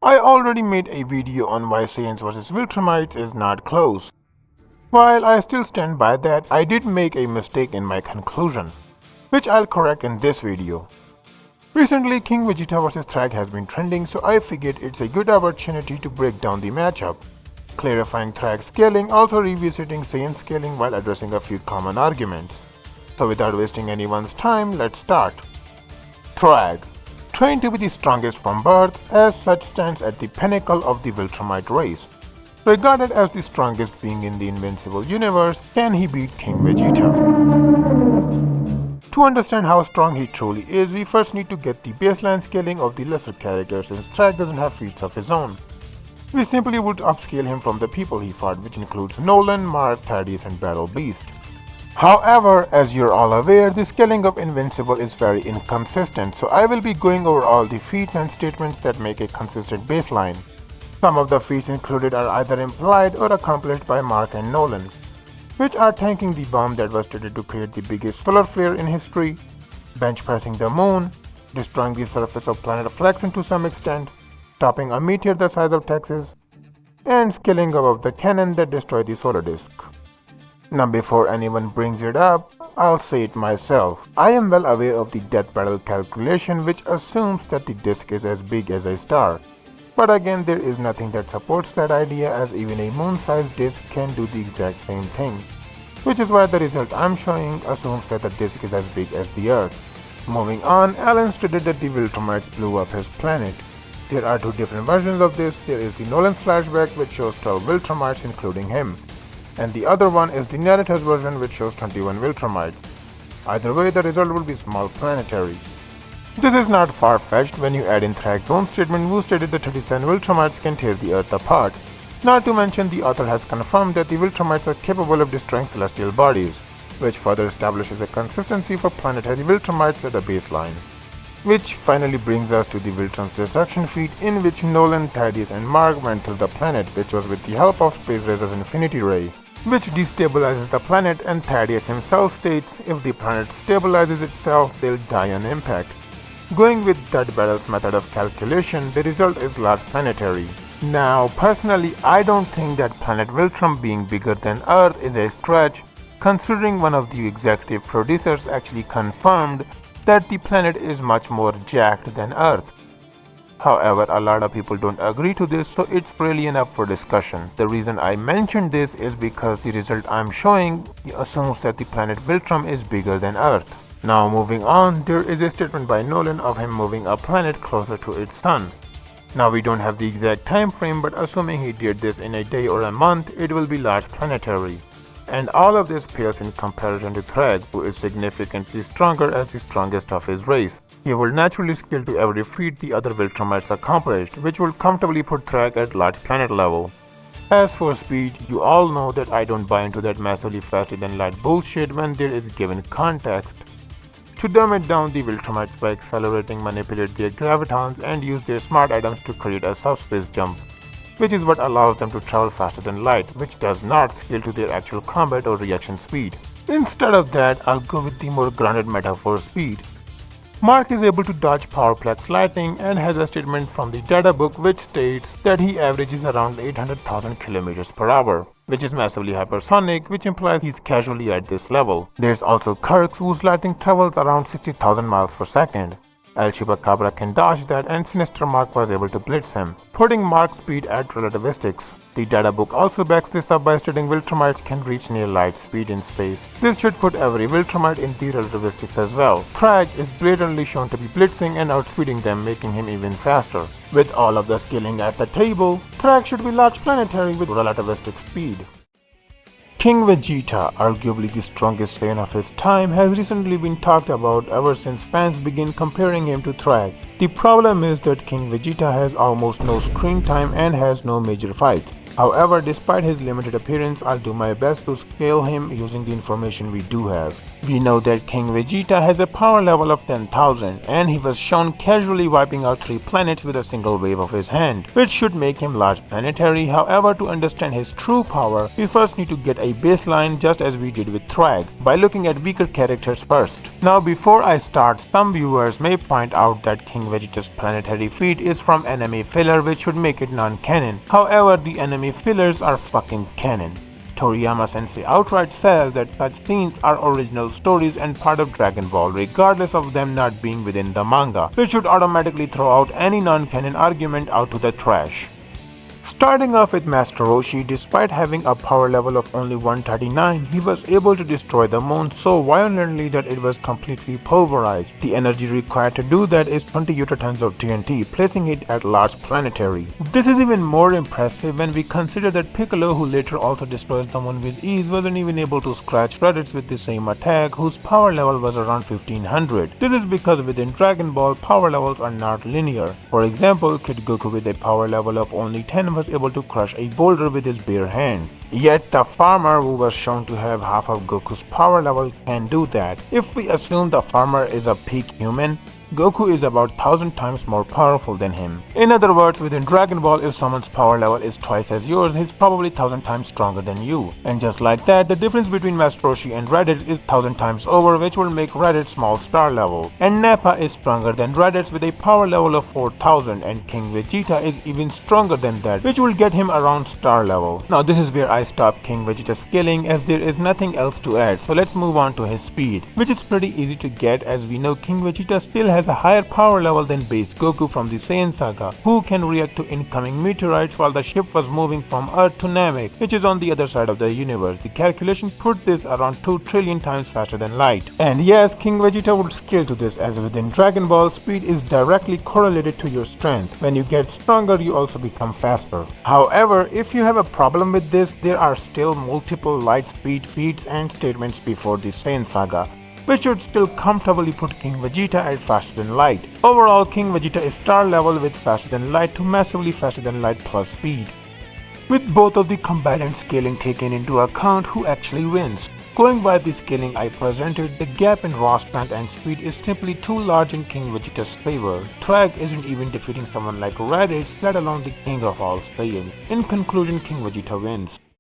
I already made a video on why Saiyans vs Viltrumites is not close. While I still stand by that, I did make a mistake in my conclusion, which I'll correct in this video. Recently, King Vegeta vs Thragg has been trending, so I figured it's a good opportunity to break down the matchup, clarifying Thragg scaling, also revisiting Saiyan scaling while addressing a few common arguments. So without wasting anyone's time, let's start. Thragg, trained to be the strongest from birth, as such stands at the pinnacle of the Viltrumite race. Regarded as the strongest being in the Invincible universe, can he beat King Vegeta? To understand how strong he truly is, we first need to get the baseline scaling of the lesser characters, since Thragg doesn't have feats of his own. We simply would upscale him from the people he fought, which includes Nolan, Mark, Thaddeus, and Battle Beast. However, as you're all aware, the scaling of Invincible is very inconsistent, so I will be going over all the feats and statements that make a consistent baseline. Some of the feats included are either implied or accomplished by Mark and Nolan, which are tanking the bomb that was stated to create the biggest solar flare in history, bench pressing the moon, destroying the surface of planet Flexen to some extent, stopping a meteor the size of Texas, and scaling above the cannon that destroyed the solar disk. Now before anyone brings it up, I'll say it myself. I am well aware of the death battle calculation, which assumes that the disk is as big as a star. But again, there is nothing that supports that idea, as even a moon-sized disk can do the exact same thing. Which is why the result I'm showing assumes that the disk is as big as the Earth. Moving on, Alan stated that the Viltrumites blew up his planet. There are two different versions of this. There is the Nolan's flashback, which shows 12 Viltrumites including him, and the other one is the narrator's version, which shows 21 Viltrumites. Either way, the result will be small planetary. This is not far-fetched when you add in Thragg's own statement, who stated that 37 Viltrumites can tear the Earth apart. Not to mention, the author has confirmed that the Viltrumites are capable of destroying celestial bodies, which further establishes a consistency for planetary Viltrumites at a baseline. Which finally brings us to the Viltrum's destruction feat, in which Nolan, Thaddeus, and Mark went to the planet, which was with the help of Space Razor's Infinity Ray, which destabilizes the planet, and Thaddeus himself states if the planet stabilizes itself, they'll die on impact. Going with that battle's method of calculation, the result is large planetary. Now, personally, I don't think that planet Viltrum being bigger than Earth is a stretch, considering one of the executive producers actually confirmed that the planet is much more jacked than Earth. However, a lot of people don't agree to this, so it's really enough for discussion. The reason I mentioned this is because the result I'm showing assumes that the planet Viltrum is bigger than Earth. Now moving on, there is a statement by Nolan of him moving a planet closer to its sun. Now we don't have the exact time frame, but assuming he did this in a day or a month, it will be large planetary. And all of this pales in comparison to Thragg, who is significantly stronger as the strongest of his race. He will naturally scale to every feat the other Viltrumites accomplished, which will comfortably put Thragg at large planet level. As for speed, you all know that I don't buy into that massively faster than light bullshit when there is given context. To dumb it down, the Viltrumites by accelerating manipulate their gravitons and use their smart items to create a subspace jump, which is what allows them to travel faster than light, which does not scale to their actual combat or reaction speed. Instead of that, I'll go with the more grounded metaphor speed. Mark is able to dodge Powerplex lightning and has a statement from the data book which states that he averages around 800,000 km per hour, which is massively hypersonic, which implies he's casually at this level. There's also Kirk's, whose lightning travels around 60,000 miles per second. El Chupacabra can dodge that, and Sinister Mark was able to blitz him, putting Mark's speed at relativistics. The data book also backs this up by stating Viltrumites can reach near light speed in space. This should put every Viltrumite in the relativistics as well. Thragg is blatantly shown to be blitzing and outspeeding them, making him even faster. With all of the scaling at the table, Thragg should be large planetary with relativistic speed. King Vegeta, arguably the strongest Saiyan of his time, has recently been talked about ever since fans began comparing him to Thragg. The problem is that King Vegeta has almost no screen time and has no major fights. However, despite his limited appearance, I'll do my best to scale him using the information we do have. We know that King Vegeta has a power level of 10,000 and he was shown casually wiping out 3 planets with a single wave of his hand, which should make him large planetary. However, to understand his true power, we first need to get a baseline just as we did with Thragg, by looking at weaker characters first. Now before I start, some viewers may point out that King Vegeta's planetary feat is from enemy filler, which should make it non-canon. However, the enemy fillers are fucking canon. Toriyama Sensei outright says that such scenes are original stories and part of Dragon Ball, regardless of them not being within the manga, which should automatically throw out any non-canon argument out to the trash. Starting off with Master Roshi, despite having a power level of only 139, he was able to destroy the moon so violently that it was completely pulverized. The energy required to do that is 20 utatons of TNT, placing it at large planetary. This is even more impressive when we consider that Piccolo, who later also destroys the moon with ease, wasn't even able to scratch Raditz with the same attack, whose power level was around 1500. This is because within Dragon Ball, power levels are not linear. For example, Kid Goku with a power level of only 10 was able to crush a boulder with his bare hands. Yet the farmer, who was shown to have half of Goku's power level, can do that. If we assume the farmer is a peak human, Goku is about 1000 times more powerful than him. In other words, within Dragon Ball, if someone's power level is twice as yours, he's probably 1000 times stronger than you. And just like that, the difference between Master Roshi and Raditz is 1000 times over, which will make Raditz small star level. And Nappa is stronger than Raditz with a power level of 4000, and King Vegeta is even stronger than that, which will get him around star level. Now this is where I stop King Vegeta's scaling, as there is nothing else to add, so let's move on to his speed, which is pretty easy to get, as we know King Vegeta still has a higher power level than base Goku from the Saiyan saga, who can react to incoming meteorites while the ship was moving from Earth to Namek, which is on the other side of the universe. The calculation put this around 2 trillion times faster than light. And yes, King Vegeta would scale to this, as within Dragon Ball, speed is directly correlated to your strength. When you get stronger, you also become faster. However, if you have a problem with this, there are still multiple light speed feats and statements before the Saiyan saga, which should still comfortably put King Vegeta at faster than light. Overall, King Vegeta is star level with faster than light to massively faster than light plus speed. With both of the combatant scaling taken into account, who actually wins? Going by the scaling I presented, the gap in raw strength and speed is simply too large in King Vegeta's favor. Thragg isn't even defeating someone like Raditz, let alone the king of all Saiyans. In conclusion, King Vegeta wins.